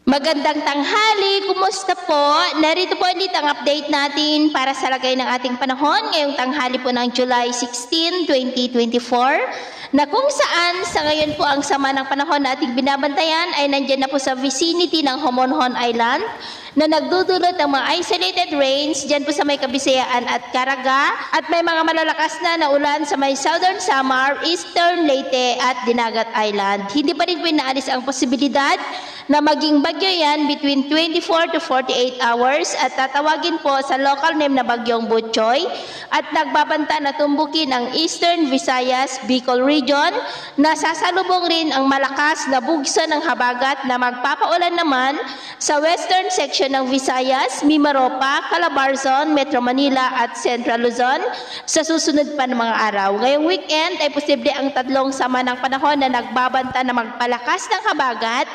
Magandang tanghali, kumusta po? Narito po ulit ang update natin para sa lagay ng ating panahon ngayong tanghali po ng July 16, 2024 na kung saan sa ngayon po ang sama ng panahon na ating binabantayan ay nandyan na po sa vicinity ng Homonhon Island na nagdudulot ng mga isolated rains dyan po sa may Kabisayaan at Caraga at may mga malalakas na ulan sa may Southern Samar, Eastern Leyte at Dinagat Island. Hindi pa rin po inaalis ang posibilidad na maging bagyo yan between 24 to 48 hours at tatawagin po sa local name na Bagyong Butchoy at nagbabanta na tumbukin ang Eastern Visayas, Bicol region na sasalubong rin ang malakas na bugso ng habagat na magpapaulan naman sa western section ng Visayas, Mimaropa, Calabarzon, Metro Manila at Central Luzon sa susunod pa ng mga araw. Ngayong weekend ay posible ang tatlong sama ng panahon na nagbabanta na magpalakas ng habagat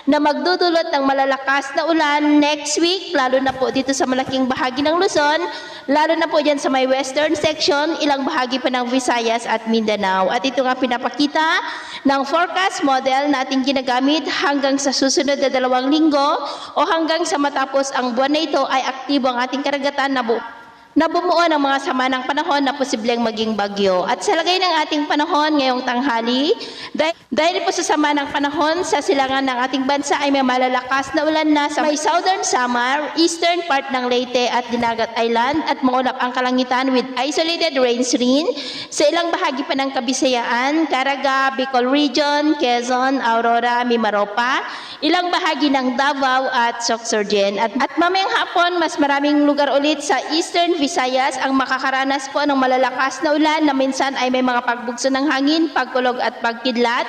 na magdudulot ng malalakas na ulan next week, lalo na po dito sa malaking bahagi ng Luzon, lalo na po dyan sa may western section, ilang bahagi pa ng Visayas at Mindanao. At ito nga pinapakita ng forecast model na ating ginagamit hanggang sa susunod na 2 linggo o hanggang sa matapos ang buwan na ito ay aktibo ang ating karagatan na bumuo ng mga sama ng panahon na posibleng maging bagyo. At sa lagay ng ating panahon ngayong tanghali, dahil po sa sama ng panahon sa silangan ng ating bansa ay may malalakas na ulan na sa may Southern Samar, Eastern part ng Leyte at Dinagat Island at maulap ang kalangitan with isolated rains rin sa ilang bahagi pa ng Kabisayaan, Caraga, Bicol region, Quezon, Aurora, Mimaropa, ilang bahagi ng Davao at Sorsogon. At mamayang hapon, mas maraming lugar ulit sa Eastern Visayas ang makakaranas po ng malalakas na ulan na minsan ay may mga pagbugso ng hangin, pagkulog at pagkidlat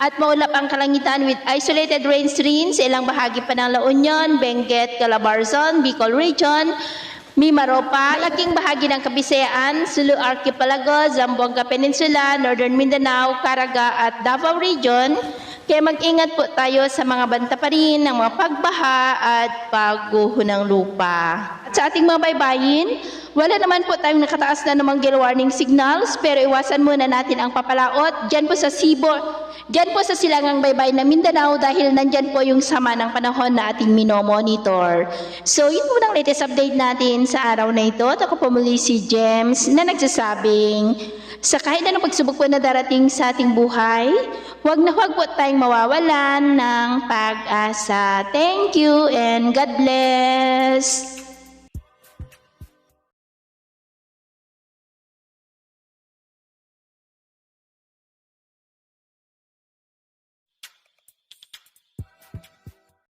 at maulap ang kalangitan with isolated rains rin sa ilang bahagi pa ng La Union, Benguet, Calabarzon, Bicol region, Mimaropa, malaking bahagi ng Kabisayaan, Sulu Archipelago, Zamboanga Peninsula, Northern Mindanao, Caraga at Davao region. Kaya mag-ingat po tayo sa mga banta pa rin ng mga pagbaha at pagguho ng lupa. At sa ating mga baybayin, wala naman po tayong nakataas na namang gale warning signals, pero iwasan muna natin ang papalaot dyan po sa silangang baybay na Mindanao dahil nandyan po yung sama ng panahon na ating minomonitor. So yun muna ang latest update natin sa araw na ito. At ako po muli si James na nagsasabing, sa kahit anong pagsubok po na darating sa ating buhay, huwag na huwag po tayong mawawalan ng pag-asa. Thank you and God bless!